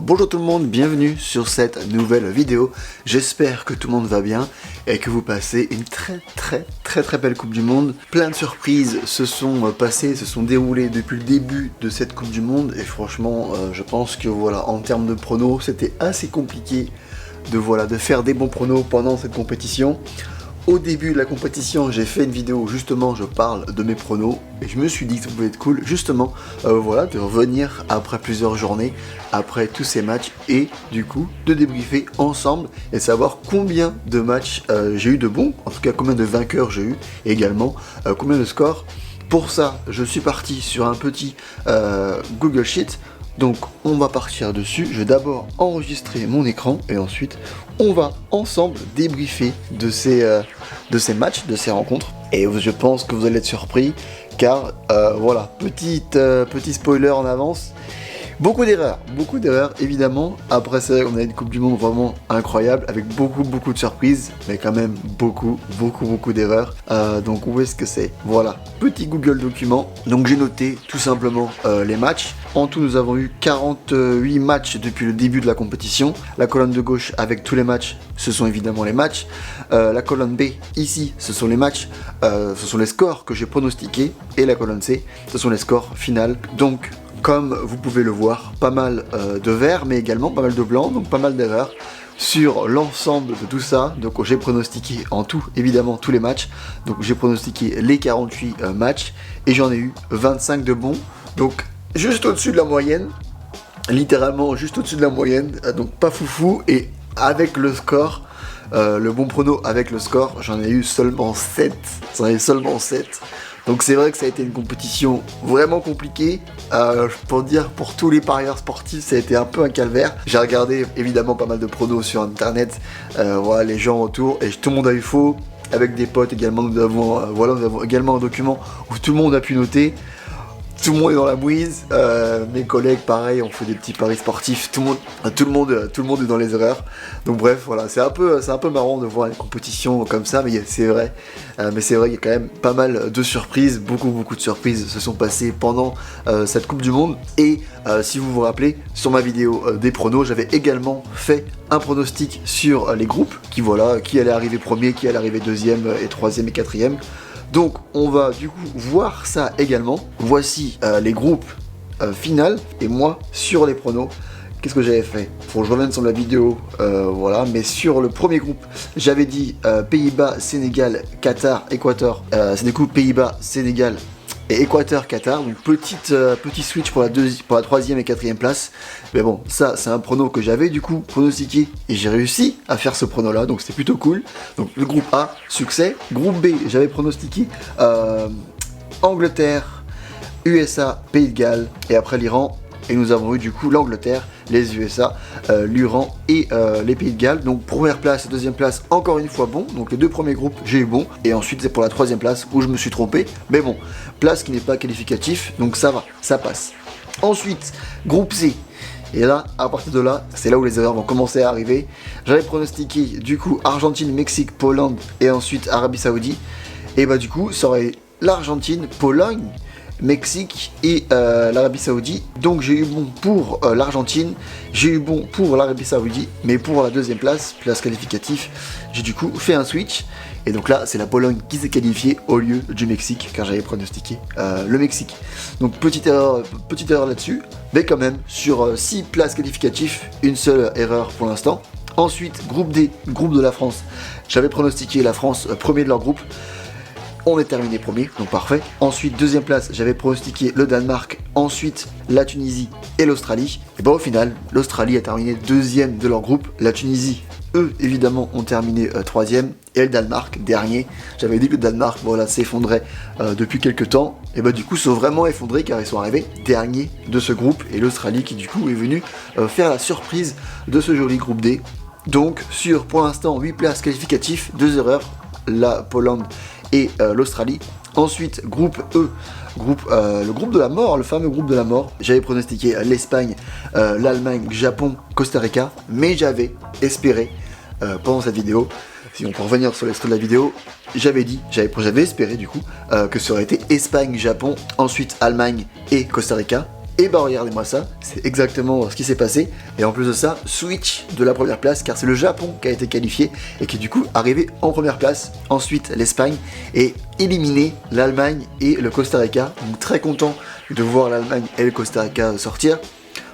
Bonjour tout le monde, bienvenue sur cette nouvelle vidéo. J'espère que tout le monde va bien et que vous passez une très belle Coupe du Monde. Plein de surprises se sont passées, se sont déroulées depuis le début de cette Coupe du Monde et franchement je pense que voilà, en termes de pronos, c'était assez compliqué de faire des bons pronos pendant cette compétition. Au début de la compétition, j'ai fait une vidéo où justement je parle de mes pronos et je me suis dit que ça pouvait être cool justement de revenir après plusieurs journées, après tous ces matchs et du coup de débriefer ensemble et de savoir combien de matchs j'ai eu de bons, en tout cas combien de vainqueurs j'ai eu et également combien de scores. Pour ça, je suis parti sur un petit Google Sheet. Donc on va partir dessus, je vais d'abord enregistrer mon écran et ensuite on va ensemble débriefer de ces matchs, de ces rencontres. Et je pense que vous allez être surpris car petit spoiler en avance. Beaucoup d'erreurs évidemment. Après c'est vrai qu'on a une Coupe du Monde vraiment incroyable avec beaucoup de surprises, mais quand même beaucoup d'erreurs. Donc où est-ce que c'est? Voilà, petit Google document. Donc j'ai noté tout simplement les matchs. En tout nous avons eu 48 matchs depuis le début de la compétition. La colonne de gauche avec tous les matchs, ce sont évidemment les matchs. La colonne B ici, ce sont les matchs, ce sont les scores que j'ai pronostiqués. Et la colonne C, ce sont les scores finales. Donc comme vous pouvez le voir, pas mal de vert, mais également pas mal de blanc, donc pas mal d'erreurs sur l'ensemble de tout ça. Donc j'ai pronostiqué en tout, évidemment, tous les matchs. Donc j'ai pronostiqué les 48 matchs et j'en ai eu 25 de bons. Donc juste au-dessus de la moyenne, littéralement juste au-dessus de la moyenne, donc pas foufou. Et avec le score, le bon prono avec le score, j'en ai eu seulement 7. Donc c'est vrai que ça a été une compétition vraiment compliquée. Pour tous les parieurs sportifs, ça a été un peu un calvaire. J'ai regardé évidemment pas mal de pronos sur internet, les gens autour, et tout le monde a eu faux. Avec des potes également, nous avons également un document où tout le monde a pu noter. Tout le monde est dans la mouise, mes collègues pareil, on fait des petits paris sportifs, tout le monde est dans les erreurs. Donc bref, voilà, c'est un peu marrant de voir une compétition comme ça, mais c'est vrai qu'il y a quand même pas mal de surprises, beaucoup de surprises se sont passées pendant cette Coupe du Monde. Et si vous vous rappelez, sur ma vidéo des pronos, j'avais également fait un pronostic sur les groupes, qui allait arriver premier, qui allait arriver deuxième et troisième et quatrième. Donc on va du coup voir ça également. Voici les groupes finales et moi sur les pronos. Qu'est-ce que j'avais fait? Faut que je revienne sur la vidéo, mais sur le premier groupe, j'avais dit Pays-Bas, Sénégal, Qatar, Équateur. C'est du coup Pays-Bas, Sénégal et Équateur, Qatar. Donc petit switch pour la troisième et quatrième place. Mais bon, ça c'est un prono que j'avais du coup pronostiqué et j'ai réussi à faire ce prono là, donc c'était plutôt cool. Donc le groupe A, succès. Groupe B, j'avais pronostiqué Angleterre, USA, Pays de Galles et après l'Iran. Et nous avons eu du coup l'Angleterre, les USA, l'Iran et les Pays de Galles. Donc première place et deuxième place, encore une fois bon. Donc les deux premiers groupes, j'ai eu bon. Et ensuite c'est pour la troisième place où je me suis trompé. Mais bon, place qui n'est pas qualificatif, donc ça va, ça passe. Ensuite, groupe C. Et là, à partir de là, c'est là où les erreurs vont commencer à arriver. J'avais pronostiqué du coup Argentine, Mexique, Pologne et ensuite Arabie Saoudite. Et bah du coup, ça aurait l'Argentine, Pologne, Mexique et l'Arabie Saoudite. Donc j'ai eu bon pour l'Argentine, j'ai eu bon pour l'Arabie Saoudite, mais pour la deuxième place qualificative, j'ai du coup fait un switch. Et donc là, c'est la Pologne qui s'est qualifiée au lieu du Mexique, car j'avais pronostiqué le Mexique. Donc petite erreur là-dessus, mais quand même, sur 6 places qualificatives, une seule erreur pour l'instant. Ensuite, groupe D, groupe de la France. J'avais pronostiqué la France premier de leur groupe. On est terminé premier, donc parfait. Ensuite, deuxième place, j'avais pronostiqué le Danemark, ensuite la Tunisie et l'Australie. Et bon, au final, l'Australie a terminé deuxième de leur groupe. La Tunisie, eux, évidemment, ont terminé troisième. Et le Danemark, dernier. J'avais dit que le Danemark, s'effondrait depuis quelques temps. Et bah du coup, sont vraiment effondrés car ils sont arrivés derniers de ce groupe. Et l'Australie qui du coup est venue faire la surprise de ce joli groupe D. Donc, pour l'instant, 8 places qualificatives, 2 erreurs. La Pologne et l'Australie. Ensuite, groupe E, le groupe de la mort, le fameux groupe de la mort. J'avais pronostiqué l'Espagne, l'Allemagne, Japon, Costa Rica, mais j'avais espéré pendant cette vidéo, si on peut revenir sur l'extrait de la vidéo, j'avais espéré du coup que ça aurait été Espagne, Japon, ensuite Allemagne et Costa Rica. Et bah regardez-moi ça, c'est exactement ce qui s'est passé. Et en plus de ça, switch de la première place, car c'est le Japon qui a été qualifié et qui est du coup arrivé en première place. Ensuite l'Espagne et éliminé l'Allemagne et le Costa Rica. Donc très content de voir l'Allemagne et le Costa Rica sortir.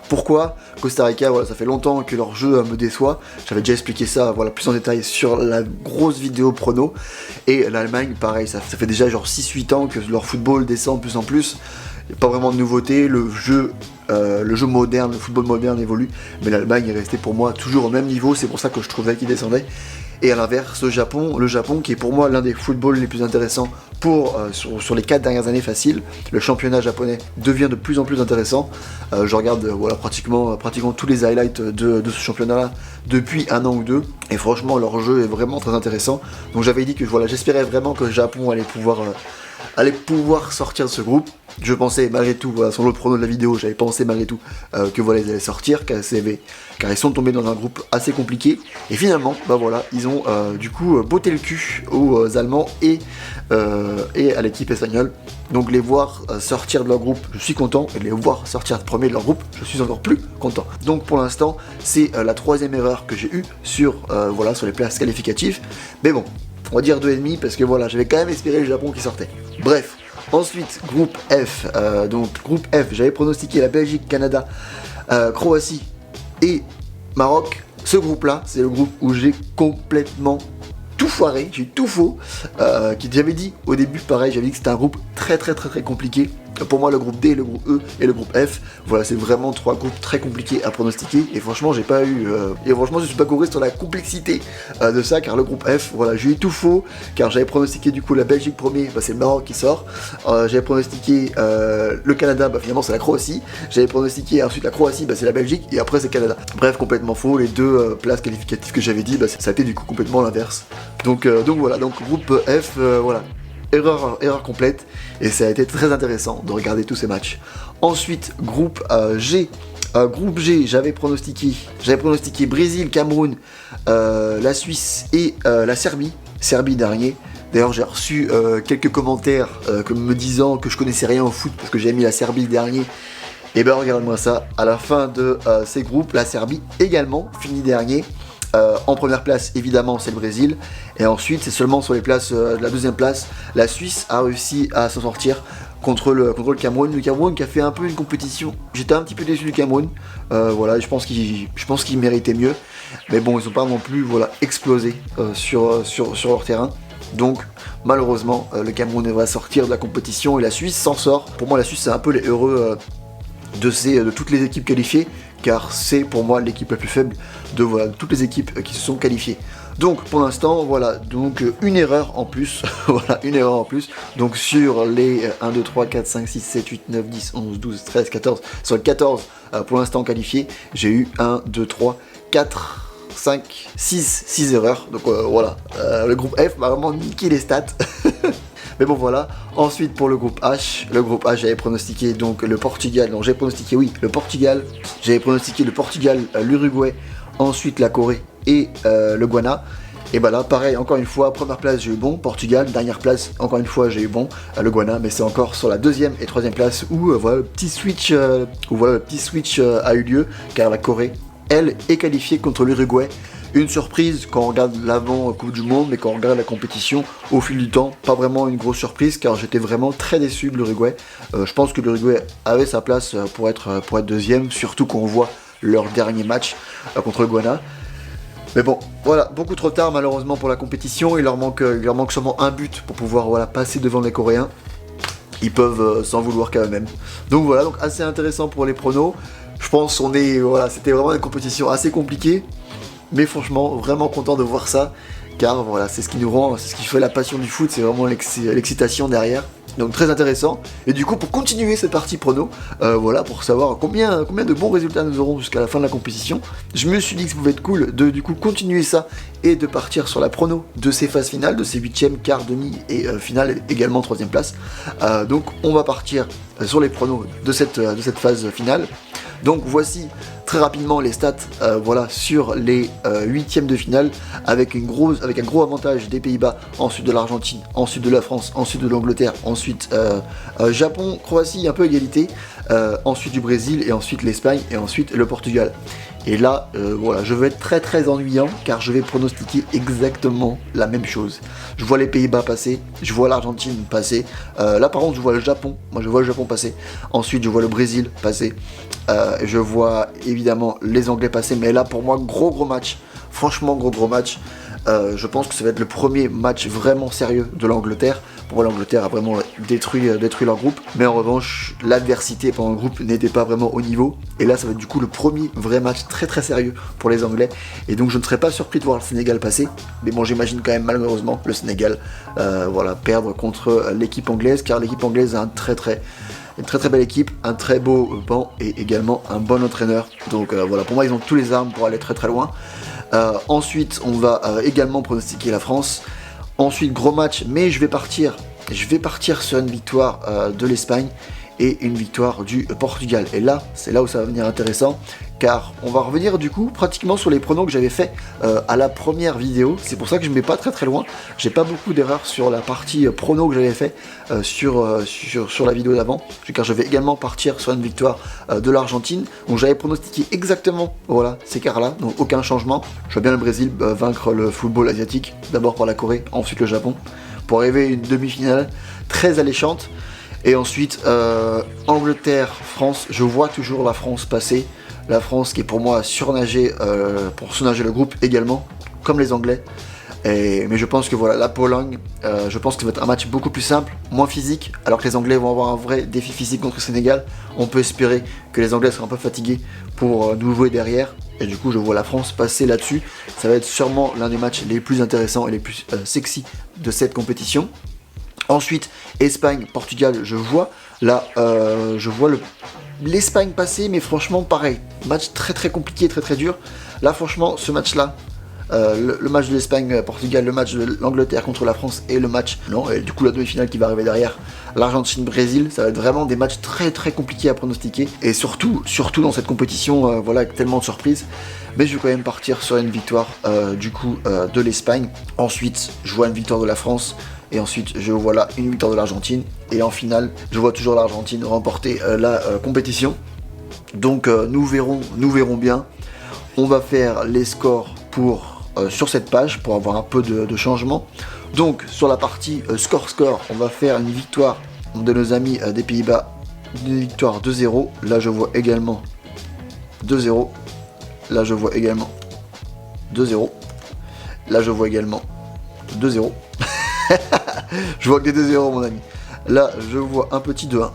Pourquoi Costa Rica, voilà, ça fait longtemps que leur jeu me déçoit. J'avais déjà expliqué ça, voilà, plus en détail sur la grosse vidéo prono. Et l'Allemagne, pareil, ça fait déjà genre 6-8 ans que leur football descend de plus en plus. Il n'y a pas vraiment de nouveauté, le jeu moderne, le football moderne évolue. Mais l'Allemagne est restée pour moi toujours au même niveau, c'est pour ça que je trouvais qu'ils descendaient. Et à l'inverse, le Japon qui est pour moi l'un des footballs les plus intéressants sur les 4 dernières années faciles. Le championnat japonais devient de plus en plus intéressant. Je regarde voilà, pratiquement tous les highlights de ce championnat-là depuis un an ou deux. Et franchement, leur jeu est vraiment très intéressant. Donc j'avais dit que voilà, j'espérais vraiment que le Japon allait pouvoir sortir de ce groupe. Je pensais malgré tout, voilà, sur l'autre prono de la vidéo, j'avais pensé malgré tout que voilà, ils allaient sortir, car ils sont tombés dans un groupe assez compliqué. Et finalement, bah voilà, ils ont du coup botté le cul aux Allemands et à l'équipe espagnole. Donc les voir sortir de leur groupe, je suis content, et les voir sortir premier de leur groupe, je suis encore plus content. Donc pour l'instant, c'est la troisième erreur que j'ai eue sur les places qualificatives. Mais bon, on va dire 2,5 parce que voilà, j'avais quand même espéré le Japon qui sortait. Bref. Ensuite, groupe F. Groupe F, j'avais pronostiqué la Belgique, Canada, Croatie et Maroc. Ce groupe-là, c'est le groupe où j'ai complètement tout foiré, j'ai eu tout faux. J'avais dit au début, pareil, j'avais dit que c'était un groupe très compliqué. Pour moi, le groupe D, le groupe E et le groupe F, voilà, c'est vraiment 3 groupes très compliqués à pronostiquer. Et franchement, je suis pas couru sur la complexité de ça, car le groupe F, voilà, j'ai eu tout faux, car j'avais pronostiqué du coup la Belgique premier, bah, c'est le Maroc qui sort. J'avais pronostiqué le Canada, bah finalement c'est la Croatie. J'avais pronostiqué ensuite la Croatie, bah c'est la Belgique, et après c'est le Canada. Bref, complètement faux. Les deux places qualificatives que j'avais dit, bah, ça a été du coup complètement l'inverse. Donc voilà, donc groupe F, voilà. Erreur complète, et ça a été très intéressant de regarder tous ces matchs. Ensuite, groupe G. Groupe G, j'avais pronostiqué Brésil, Cameroun, la Suisse et la Serbie. Serbie dernier. D'ailleurs, j'ai reçu quelques commentaires me disant que je connaissais rien au foot parce que j'ai mis la Serbie le dernier. Et ben regarde-moi ça, à la fin de ces groupes, la Serbie également finit dernier. En première place, évidemment, c'est le Brésil. Et ensuite, c'est seulement sur les places de la deuxième place, la Suisse a réussi à s'en sortir contre le Cameroun. Le Cameroun qui a fait un peu une compétition. J'étais un petit peu déçu du Cameroun. Voilà, je pense qu'ils méritaient mieux. Mais bon, ils n'ont pas non plus explosé sur leur terrain. Donc, malheureusement, le Cameroun va sortir de la compétition et la Suisse s'en sort. Pour moi, la Suisse, c'est un peu les heureux de toutes les équipes qualifiées, car c'est pour moi l'équipe la plus faible de toutes les équipes qui se sont qualifiées. Donc pour l'instant, voilà, donc une erreur en plus, voilà, une erreur en plus. Donc sur les 1, 2, 3, 4, 5, 6, 7, 8, 9, 10, 11, 12, 13, 14, sur les 14 pour l'instant qualifiés, j'ai eu 1, 2, 3, 4, 5, 6 erreurs. Donc voilà, le groupe F m'a vraiment niqué les stats. Mais bon voilà, ensuite pour le groupe H, j'avais pronostiqué donc le Portugal, non j'avais pronostiqué le Portugal, j'avais pronostiqué le Portugal, l'Uruguay, ensuite la Corée et le Ghana. Et bah là pareil, encore une fois, première place j'ai eu bon, Portugal, dernière place encore une fois j'ai eu bon, le Ghana, mais c'est encore sur la deuxième et troisième place où le petit switch a eu lieu, car la Corée, elle, est qualifiée contre l'Uruguay. Une surprise quand on regarde l'avant Coupe du Monde, mais quand on regarde la compétition au fil du temps, pas vraiment une grosse surprise, car j'étais vraiment très déçu de l'Uruguay. Je pense que l'Uruguay avait sa place pour être deuxième, surtout quand on voit leur dernier match contre le Ghana. Mais bon, voilà, beaucoup trop tard malheureusement pour la compétition, il leur manque seulement un but pour pouvoir passer devant les Coréens. Ils peuvent s'en vouloir quand même. Donc voilà, donc assez intéressant pour les pronos. Je pense c'était vraiment une compétition assez compliquée. Mais franchement, vraiment content de voir ça, car voilà, c'est ce qui nous rend, c'est ce qui fait la passion du foot, c'est vraiment l'excitation derrière. Donc très intéressant. Et du coup, pour continuer cette partie prono, pour savoir combien de bons résultats nous aurons jusqu'à la fin de la compétition, je me suis dit que ça pouvait être cool de du coup continuer ça et de partir sur la prono de ces phases finales, de ces 8e, quart, demi et finale, également 3ème place. Donc on va partir sur les pronos de cette phase finale. Donc voici très rapidement les stats voilà, sur les huitièmes de finale avec un gros avantage des Pays-Bas, ensuite de l'Argentine, ensuite de la France, ensuite de l'Angleterre, ensuite Japon, Croatie, un peu égalité, ensuite du Brésil et ensuite l'Espagne et ensuite le Portugal. Et là, voilà, je vais être très ennuyant car je vais pronostiquer exactement la même chose. Je vois les Pays-Bas passer, je vois l'Argentine passer. Là, par contre, je vois le Japon. Moi, je vois le Japon passer. Ensuite, je vois le Brésil passer. Je vois évidemment les Anglais passer. Mais là, pour moi, gros match. Franchement, gros match. Je pense que ça va être le premier match vraiment sérieux de l'Angleterre. Pour moi, l'Angleterre a vraiment détruit leur groupe. Mais en revanche, l'adversité pendant le groupe n'était pas vraiment au niveau. Et là, ça va être du coup le premier vrai match très sérieux pour les Anglais. Et donc, je ne serais pas surpris de voir le Sénégal passer. Mais bon, j'imagine quand même malheureusement le Sénégal voilà, perdre contre l'équipe anglaise. Car l'équipe anglaise a une très belle équipe, un très beau banc et également un bon entraîneur. Donc voilà, pour moi, ils ont tous les armes pour aller très loin. Ensuite, on va également pronostiquer la France. Ensuite, gros match, mais je vais partir sur une victoire de l'Espagne et une victoire du Portugal. Et là, c'est là où ça va venir intéressant, car on va revenir du coup pratiquement sur les pronos que j'avais fait à la première vidéo. C'est pour ça que je ne mets pas très loin. J'ai pas beaucoup d'erreurs sur la partie pronos que j'avais fait sur la vidéo d'avant, car je vais également partir sur une victoire de l'Argentine. Donc j'avais pronostiqué exactement voilà, ces quarts-là, donc aucun changement. Je vois bien le Brésil vaincre le football asiatique, d'abord par la Corée, ensuite le Japon, pour arriver à une demi-finale très alléchante. Et ensuite, Angleterre-France, je vois toujours la France passer. La France qui est pour moi surnager, pour surnager le groupe également, comme les Anglais. Mais je pense que voilà, la Pologne, je pense que ça va être un match beaucoup plus simple, moins physique, alors que les Anglais vont avoir un vrai défi physique contre le Sénégal. On peut espérer que les Anglais seront un peu fatigués pour nous jouer derrière. Et du coup, je vois la France passer là-dessus. Ça va être sûrement l'un des matchs les plus intéressants et les plus sexy de cette compétition. Ensuite, Espagne, Portugal, je vois. Là, je vois l'Espagne passer, mais franchement, pareil. Match très compliqué, très dur. Là, franchement, ce match-là, le match de l'Espagne, Portugal, le match de l'Angleterre contre la France et le match, non, et du coup la demi-finale qui va arriver derrière, l'Argentine, Brésil, ça va être vraiment des matchs très compliqués à pronostiquer. Et surtout dans cette compétition, voilà, avec tellement de surprises. Mais je vais quand même partir sur une victoire du coup de l'Espagne. Ensuite, je vois une victoire de la France. Et ensuite, je vois là une victoire de l'Argentine. Et en finale, je vois toujours l'Argentine remporter la compétition. Donc nous verrons bien. On va faire les scores sur cette page pour avoir un peu de changement. Donc sur la partie score, on va faire une victoire de nos amis des Pays-Bas. Une victoire 2-0. Là, je vois également 2-0. Là, je vois également 2-0. Là, je vois également 2-0. Je vois que des 2-0 mon ami. Là je vois un petit 2-1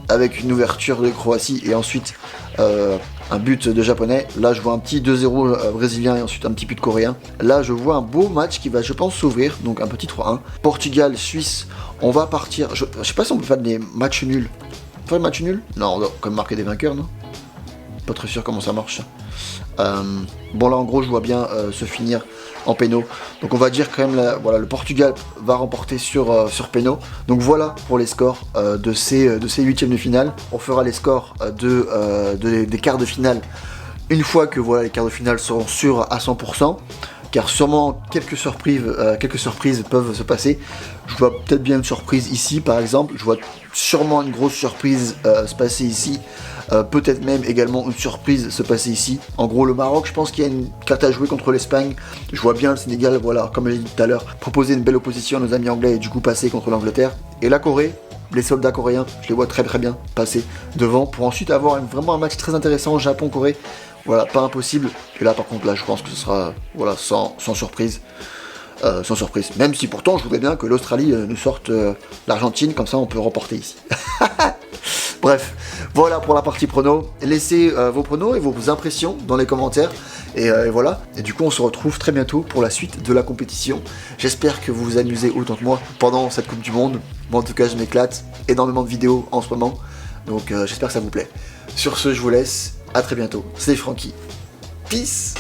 avec une ouverture de Croatie et ensuite un but de japonais. Là je vois un petit 2-0 brésilien et ensuite un petit but coréen. Là je vois un beau match qui va je pense s'ouvrir, donc un petit 3-1. Portugal, Suisse, on va partir. Je sais pas si on peut faire des matchs nuls. On peut faire des matchs nuls? Non, on doit quand même marquer des vainqueurs, non? Pas très sûr comment ça marche. Bon là en gros je vois bien se finir en péno. Donc on va dire quand même voilà, le Portugal va remporter sur péno. Donc voilà pour les scores de ces huitièmes de finale. On fera les scores des quarts de finale une fois que voilà, les quarts de finale seront sûrs à 100%. Car sûrement quelques surprises peuvent se passer. Je vois peut-être bien une surprise ici par exemple. Je vois sûrement une grosse surprise se passer ici. Peut-être même également une surprise se passer ici. En gros le Maroc, je pense qu'il y a une carte à jouer contre l'Espagne. Je vois bien le Sénégal, voilà, comme je l'ai dit tout à l'heure, proposer une belle opposition à nos amis anglais et du coup passer contre l'Angleterre. Et la Corée, les soldats coréens, je les vois très bien passer devant pour ensuite avoir vraiment un match très intéressant Japon-Corée. Voilà, pas impossible. Et là par contre là je pense que ce sera voilà, sans surprise. Sans surprise. Même si pourtant je voudrais bien que l'Australie nous sorte l'Argentine, comme ça on peut remporter ici. Bref, voilà pour la partie prono. Laissez vos pronos et vos impressions dans les commentaires. Et voilà. Et du coup, on se retrouve très bientôt pour la suite de la compétition. J'espère que vous vous amusez autant que moi pendant cette Coupe du Monde. Moi, en tout cas, je m'éclate. Énormément de vidéos en ce moment. Donc, j'espère que ça vous plaît. Sur ce, je vous laisse. À très bientôt. C'est Francky. Peace.